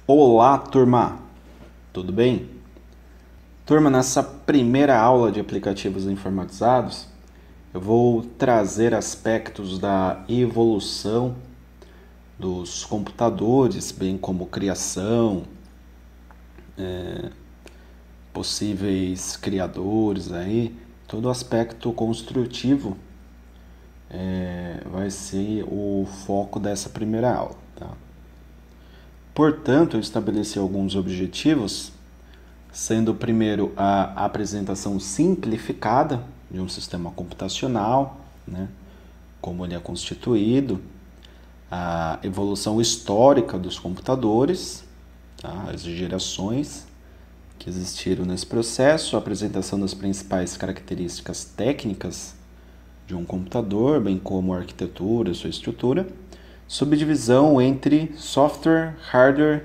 Olá, turma! Tudo bem? Turma, nessa primeira aula de aplicativos informatizados, eu vou trazer aspectos da evolução dos computadores, bem como criação, possíveis criadores aí, todo o aspecto construtivo vai ser o foco dessa primeira aula, tá? Portanto, eu estabeleci alguns objetivos, sendo o primeiro a apresentação simplificada de um sistema computacional, né, como ele é constituído, a evolução histórica dos computadores, tá, as gerações que existiram nesse processo, a apresentação das principais características técnicas de um computador, bem como a arquitetura, sua estrutura, subdivisão entre software, hardware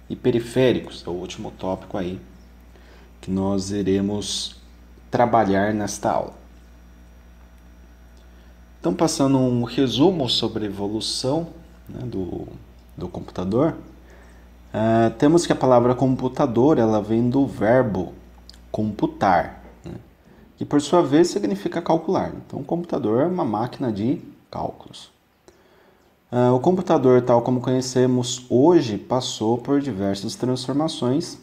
e periféricos, é o último tópico aí que nós iremos trabalhar nesta aula. Então, passando um resumo sobre a evolução, né, do computador, temos que a palavra computador ela vem do verbo computar, né, que por sua vez significa calcular. Então, o computador é uma máquina de cálculos. O computador, tal como conhecemos hoje, passou por diversas transformações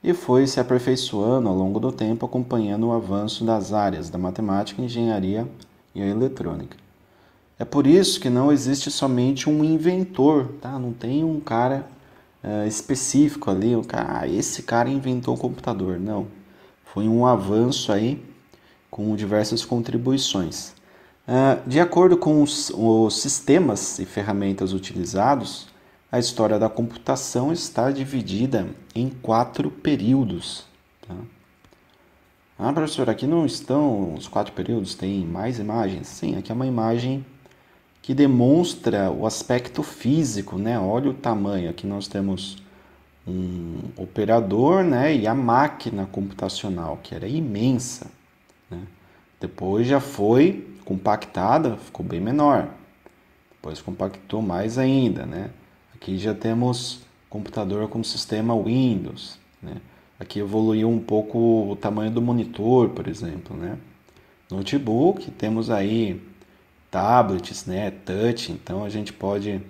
e foi se aperfeiçoando ao longo do tempo, acompanhando o avanço das áreas da matemática, engenharia e a eletrônica. É por isso que não existe somente um inventor, tá? Não tem um cara específico ali, esse cara inventou o computador. Não, foi um avanço aí com diversas contribuições. De acordo com os sistemas e ferramentas utilizados, a história da computação está dividida em 4 períodos. Tá? Professor, aqui não estão os 4 períodos, tem mais imagens? Sim, aqui é uma imagem que demonstra o aspecto físico, né? Olha o tamanho, aqui nós temos um operador, né? E a máquina computacional, que era imensa, né? Depois já foi compactada, ficou bem menor. Depois compactou mais ainda, né? Aqui já temos computador com sistema Windows, né? Aqui evoluiu um pouco o tamanho do monitor, por exemplo, né? Notebook, temos aí tablets, né? Touch, então a gente pode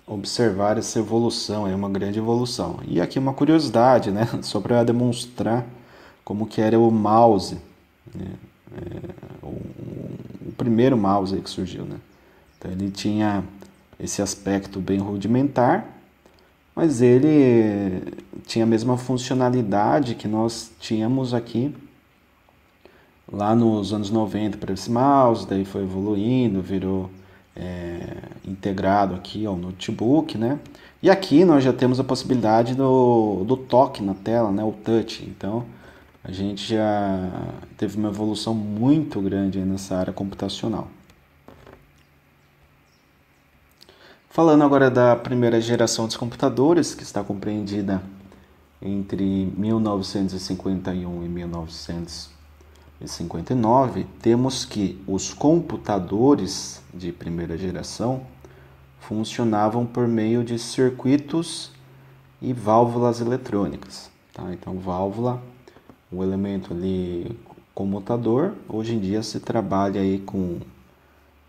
observar essa evolução, é uma grande evolução. E aqui uma curiosidade, né? Só para demonstrar como que era o mouse, né? O primeiro mouse aí que surgiu, né? Então ele tinha esse aspecto bem rudimentar, mas ele tinha a mesma funcionalidade que nós tínhamos aqui lá nos anos 90 para esse mouse, daí foi evoluindo, virou integrado aqui ao notebook, né? E aqui nós já temos a possibilidade do toque na tela, né? O touch. Então a gente já teve uma evolução muito grande nessa área computacional. Falando agora da primeira geração dos computadores, que está compreendida entre 1951 e 1959, temos que os computadores de primeira geração funcionavam por meio de circuitos e válvulas eletrônicas. Tá? Então, válvula, o elemento ali comutador, hoje em dia se trabalha aí com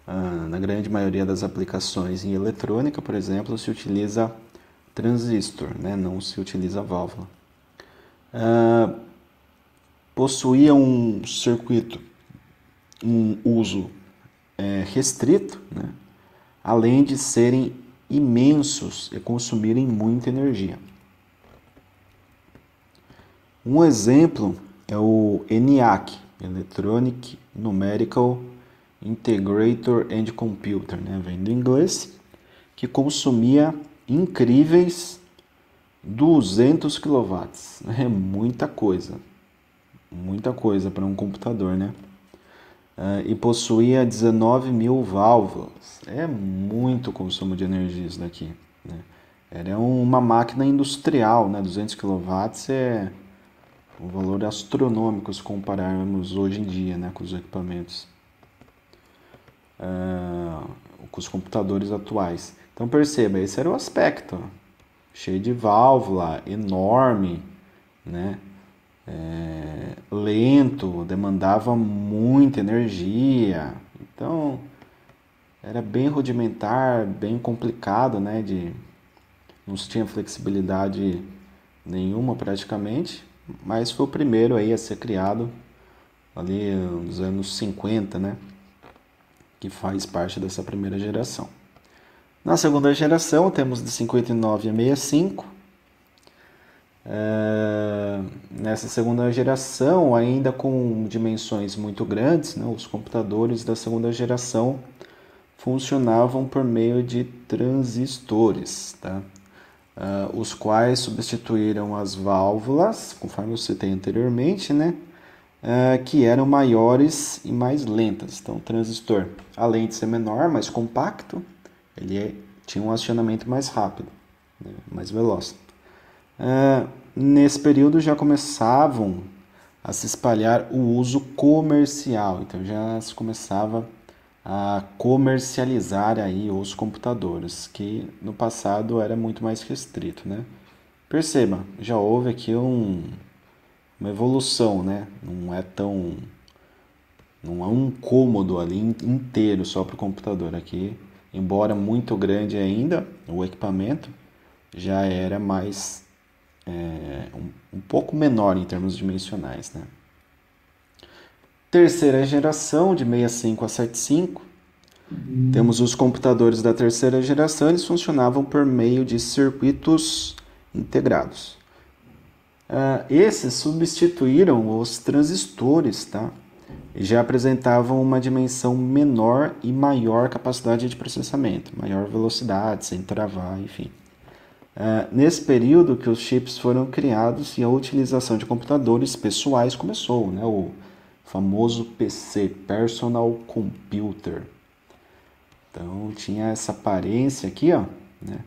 na grande maioria das aplicações em eletrônica, por exemplo, se utiliza transistor, né? Não se utiliza válvula. Possuía um circuito, um uso restrito, né? Além de serem imensos e consumirem muita energia. Um exemplo é o ENIAC, Electronic Numerical Integrator and Computer, né? Vem do inglês, que consumia incríveis 200 kW. É muita coisa para um computador, né? E possuía 19 mil válvulas. É muito consumo de energia isso daqui, né? Era uma máquina industrial, né? 200 kW é um valor astronômico se compararmos hoje em dia, né? Com os equipamentos. Com os computadores atuais. Então perceba, esse era o aspecto. cheio de válvula, enorme, né? Lento, demandava muita energia. Então, era bem rudimentar, bem complicado, né? Não se tinha flexibilidade nenhuma praticamente, mas foi o primeiro aí a ser criado ali nos anos 50, né? Que faz parte dessa primeira geração. Na segunda geração, temos de 59 a 65. Nessa segunda geração, ainda com dimensões muito grandes, né, os computadores da segunda geração funcionavam por meio de transistores, tá? Os quais substituíram as válvulas, conforme eu citei anteriormente, né? Que eram maiores e mais lentas. Então, o transistor, além de ser menor, mais compacto, ele tinha um acionamento mais rápido, né, mais veloz. Nesse período já começavam a se espalhar o uso comercial, então já se começava a comercializar aí os computadores, que no passado era muito mais restrito, né? Perceba, já houve aqui uma evolução, né? Não é um cômodo ali inteiro só para o computador. Aqui, embora muito grande ainda, o equipamento já era mais um pouco menor em termos dimensionais, né? Terceira geração, de 65 a 75, temos os computadores da terceira geração, eles funcionavam por meio de circuitos integrados. Esses substituíram os transistores, tá? E já apresentavam uma dimensão menor e maior capacidade de processamento, maior velocidade, sem travar, enfim. Nesse período que os chips foram criados e a utilização de computadores pessoais começou, né? O famoso PC, Personal Computer. Então tinha essa aparência aqui, ó, né?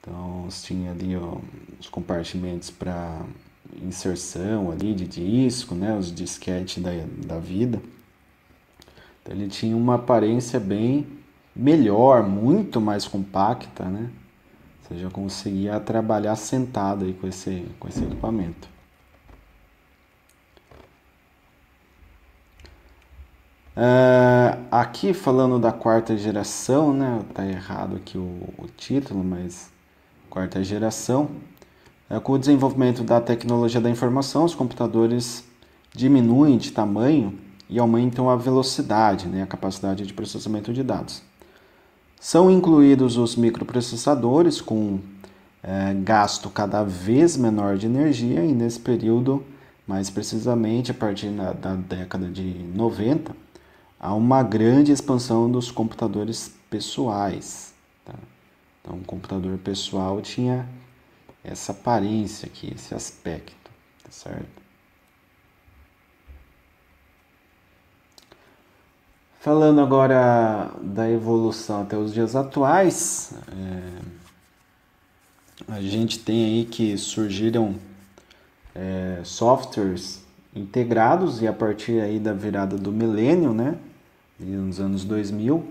Então tinha ali os compartimentos para inserção ali de disco, né? Os disquetes da vida. Então ele tinha uma aparência bem melhor, muito mais compacta, né? Você já conseguia trabalhar sentado aí com esse equipamento. Aqui falando da quarta geração, né? Tá errado aqui o título, mas quarta geração. Com o desenvolvimento da tecnologia da informação, os computadores diminuem de tamanho e aumentam a velocidade, né? A capacidade de processamento de dados. São incluídos os microprocessadores com gasto cada vez menor de energia e nesse período, mais precisamente a partir da década de 90, há uma grande expansão dos computadores pessoais. Tá? Então, o computador pessoal tinha essa aparência aqui, esse aspecto, tá certo? Falando agora da evolução até os dias atuais, a gente tem aí que surgiram softwares integrados e a partir aí da virada do milênio, né, nos anos 2000,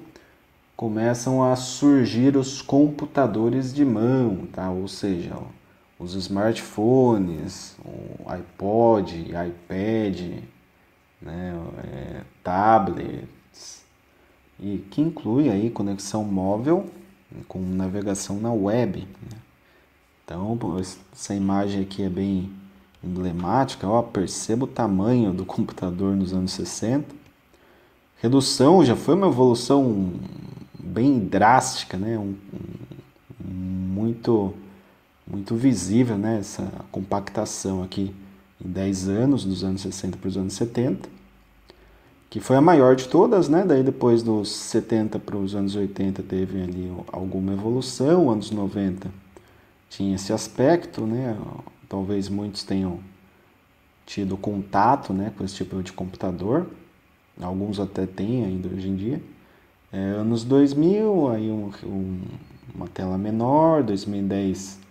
começam a surgir os computadores de mão, tá? Ou seja, os smartphones, o iPod, iPad, né, tablets, e que inclui aí conexão móvel com navegação na web, né? Então, essa imagem aqui é bem emblemática, ó, perceba o tamanho do computador nos anos 60. Redução já foi uma evolução bem drástica, né? Muito visível, né? Essa compactação aqui em 10 anos, dos anos 60 para os anos 70, que foi a maior de todas, né? Daí depois dos 70 para os anos 80 teve ali alguma evolução, anos 90 tinha esse aspecto, né? Talvez muitos tenham tido contato, né, com esse tipo de computador, alguns até têm ainda hoje em dia. Anos 2000, aí uma tela menor, 2010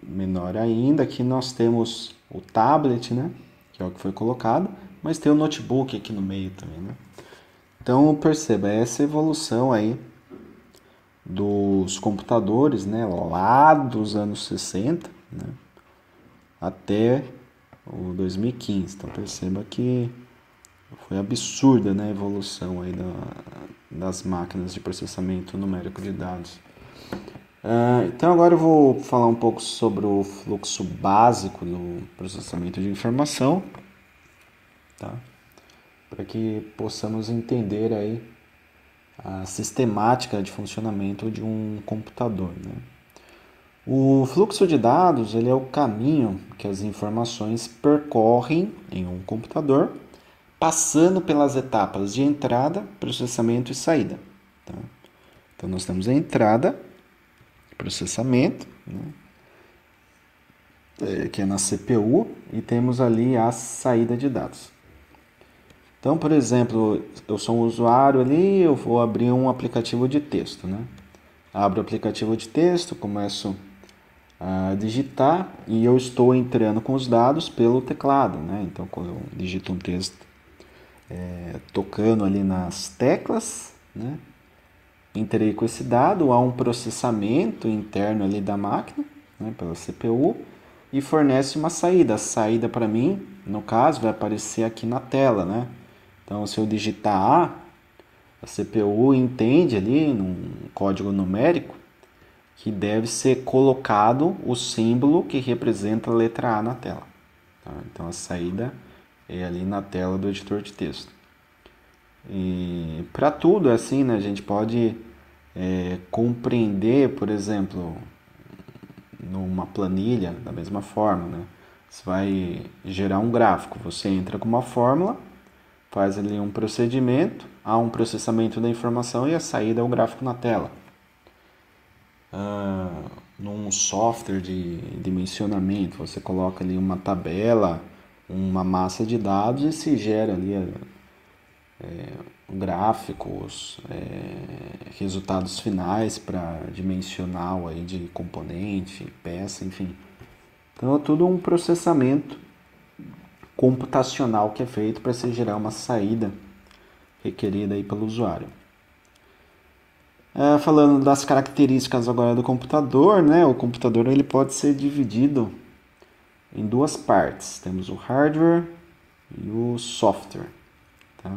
menor ainda. Aqui nós temos o tablet, né, que é o que foi colocado, mas tem o notebook aqui no meio também, né? Então perceba, essa evolução aí os computadores, né, lá dos anos 60, né, até o 2015. Então perceba que foi absurda, né, a evolução aí das máquinas de processamento numérico de dados. Então agora eu vou falar um pouco sobre o fluxo básico do processamento de informação, tá? Para que possamos entender aí a sistemática de funcionamento de um computador, né? O fluxo de dados ele é o caminho que as informações percorrem em um computador, passando pelas etapas de entrada, processamento e saída, tá? Então nós temos a entrada, processamento, né, que é na CPU, e temos ali a saída de dados. Então, por exemplo, eu sou um usuário ali, eu vou abrir um aplicativo de texto, né? Abro o aplicativo de texto, começo a digitar e eu estou entrando com os dados pelo teclado, né? Então, quando eu digito um texto, tocando ali nas teclas, né? Entrei com esse dado, há um processamento interno ali da máquina, né, pela CPU, e fornece uma saída. A saída para mim, no caso, vai aparecer aqui na tela, né? Então, se eu digitar a CPU entende ali, num código numérico, que deve ser colocado o símbolo que representa a letra A na tela. Tá? Então, a saída é ali na tela do editor de texto. E para tudo é assim, né? A gente pode compreender, por exemplo, numa planilha da mesma forma, né? Você vai gerar um gráfico, você entra com uma fórmula, faz ali um procedimento, há um processamento da informação e a saída é o gráfico na tela. Num software de dimensionamento, você coloca ali uma tabela, uma massa de dados e se gera ali gráficos, resultados finais para dimensional aí de componente, peça, enfim. Então é tudo um processamento computacional que é feito para se gerar uma saída requerida aí pelo usuário. Falando das características agora do computador, né? O computador ele pode ser dividido em duas partes. Temos o hardware e o software, tá?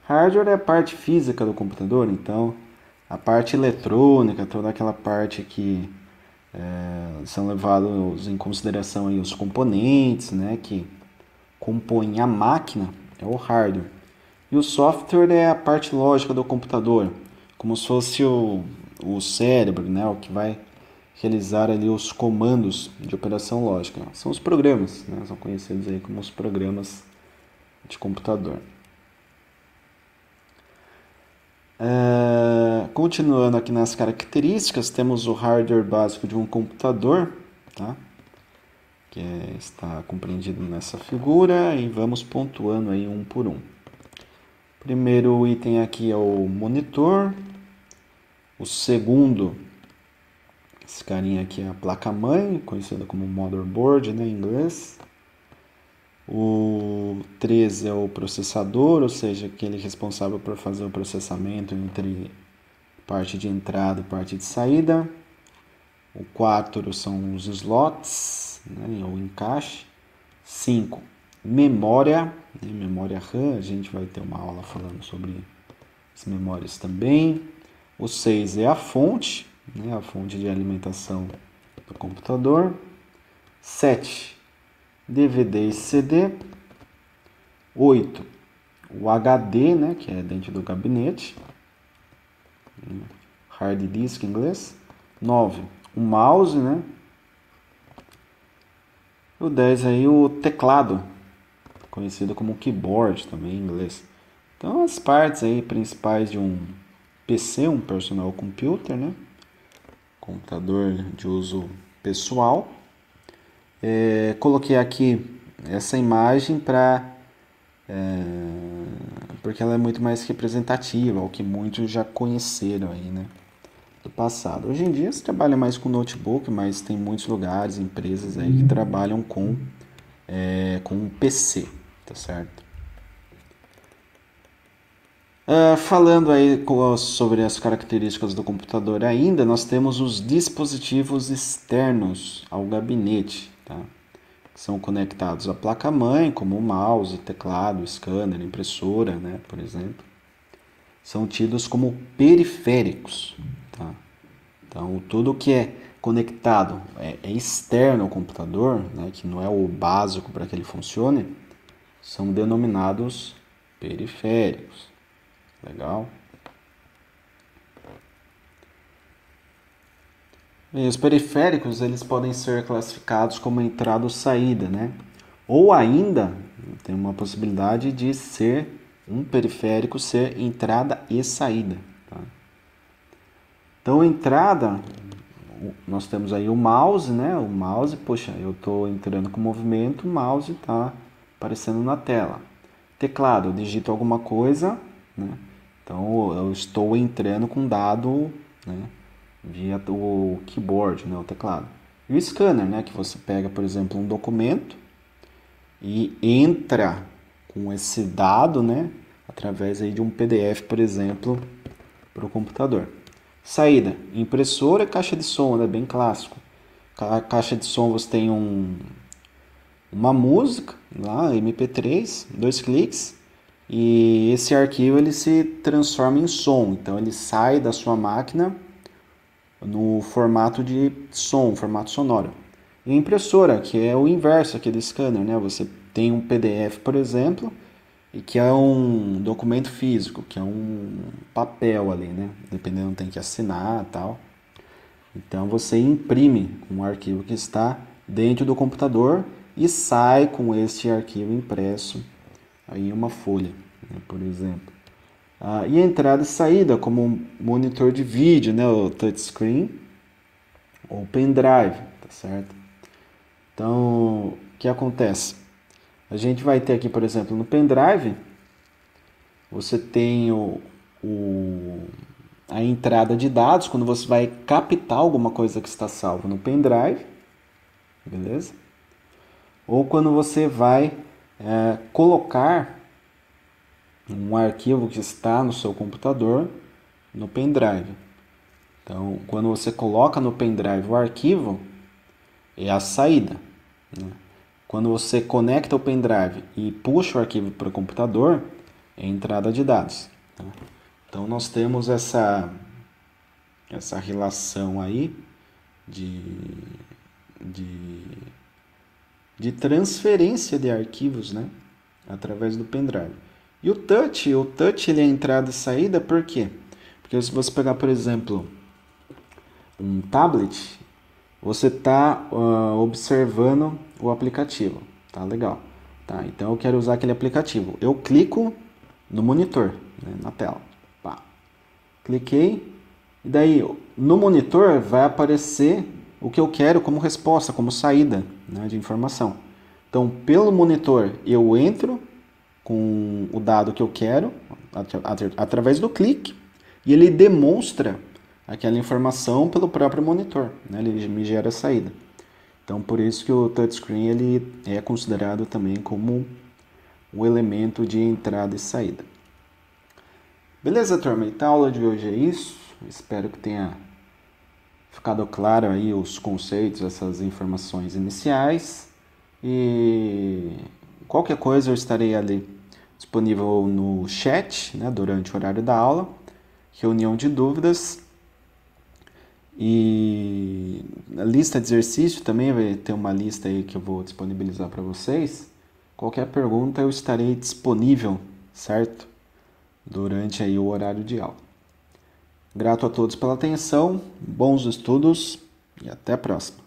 Hardware é a parte física do computador, então a parte eletrônica, toda aquela parte que são levados em consideração aí os componentes, né, que compõem a máquina, é o hardware. E o software é a parte lógica do computador, como se fosse o cérebro, né, o que vai realizar ali os comandos de operação lógica. São os programas, né, são conhecidos aí como os programas de computador. Continuando aqui nas características, temos o hardware básico de um computador, tá? Que está compreendido nessa figura, e vamos pontuando aí um por um. Primeiro item aqui é o monitor. O segundo, esse carinha aqui é a placa-mãe, conhecida como motherboard, né, em inglês. O 3 é o processador, ou seja, aquele responsável por fazer o processamento entre parte de entrada e parte de saída. O 4 são os slots, né, ou encaixe. 5, memória, né, memória RAM, a gente vai ter uma aula falando sobre as memórias também. O 6 é a fonte, né, a fonte de alimentação do computador. 7, DVD e CD. 8, o HD, né, que é dentro do gabinete, hard disk em inglês. 9, o mouse, né. O 10 aí o teclado, conhecido como keyboard também em inglês. Então as partes aí principais de um PC, um personal computer, né, computador de uso pessoal. Coloquei aqui essa imagem porque ela é muito mais representativa, o que muitos já conheceram aí, né, do passado. Hoje em dia se trabalha mais com notebook, mas tem muitos lugares, empresas aí que trabalham com um PC, tá certo? Falando aí sobre as características do computador ainda, nós temos os dispositivos externos ao gabinete, tá? Que são conectados à placa-mãe, como o mouse, teclado, scanner, impressora, né, por exemplo. São tidos como periféricos, tá? Então, tudo que é conectado é externo ao computador, né, que não é o básico para que ele funcione, são denominados periféricos. Legal? E os periféricos, eles podem ser classificados como entrada ou saída, né? Ou ainda, tem uma possibilidade de ser um periférico ser entrada e saída, tá? Então, entrada, nós temos aí o mouse, né? O mouse, poxa, eu estou entrando com movimento, o mouse está aparecendo na tela. Teclado, eu digito alguma coisa, né? Então, eu estou entrando com dado, né, via o keyboard, né, o teclado. E o scanner, né, que você pega, por exemplo, um documento e entra com esse dado, né, através aí de um PDF, por exemplo, para o computador. Saída, impressora e caixa de som, né, bem clássico. A caixa de som você tem uma música lá, MP3, 2 cliques, e esse arquivo ele se transforma em som. Então ele sai da sua máquina no formato de som, formato sonoro. E a impressora, que é o inverso aqui do scanner, né? Você tem um PDF, por exemplo, e que é um documento físico, que é um papel ali, né? Dependendo, tem que assinar e tal. Então você imprime um arquivo que está dentro do computador e sai com este arquivo impresso aí uma folha, né, por exemplo. E a entrada e saída, como um monitor de vídeo, né, o touchscreen, ou pendrive, tá certo? Então, o que acontece? A gente vai ter aqui, por exemplo, no pendrive, você tem a entrada de dados, quando você vai captar alguma coisa que está salva no pendrive, beleza? Ou quando você vai colocar um arquivo que está no seu computador no pendrive. Então, quando você coloca no pendrive o arquivo, é a saída, né? Quando você conecta o pendrive e puxa o arquivo para o computador, é a entrada de dados, tá? Então, nós temos essa relação aí de transferência de arquivos, né, através do pendrive. E o touch ele é entrada e saída, por quê? Porque se você pegar, por exemplo, um tablet, você está observando o aplicativo, tá legal. Tá, então eu quero usar aquele aplicativo. Eu clico no monitor, né, na tela. Pá. Cliquei, e daí no monitor vai aparecer o que eu quero como resposta, como saída, né, de informação. Então, pelo monitor, eu entro com o dado que eu quero, através do clique, e ele demonstra aquela informação pelo próprio monitor, né? Ele me gera a saída. Então, por isso que o touchscreen ele é considerado também como um elemento de entrada e saída. Beleza, turma? Então, a aula de hoje é isso. Espero que tenha ficado claro aí os conceitos, essas informações iniciais. E qualquer coisa eu estarei ali disponível no chat, né, durante o horário da aula, reunião de dúvidas. E a lista de exercício também vai ter uma lista aí que eu vou disponibilizar para vocês. Qualquer pergunta eu estarei disponível, certo? Durante aí o horário de aula. Grato a todos pela atenção, bons estudos e até a próxima.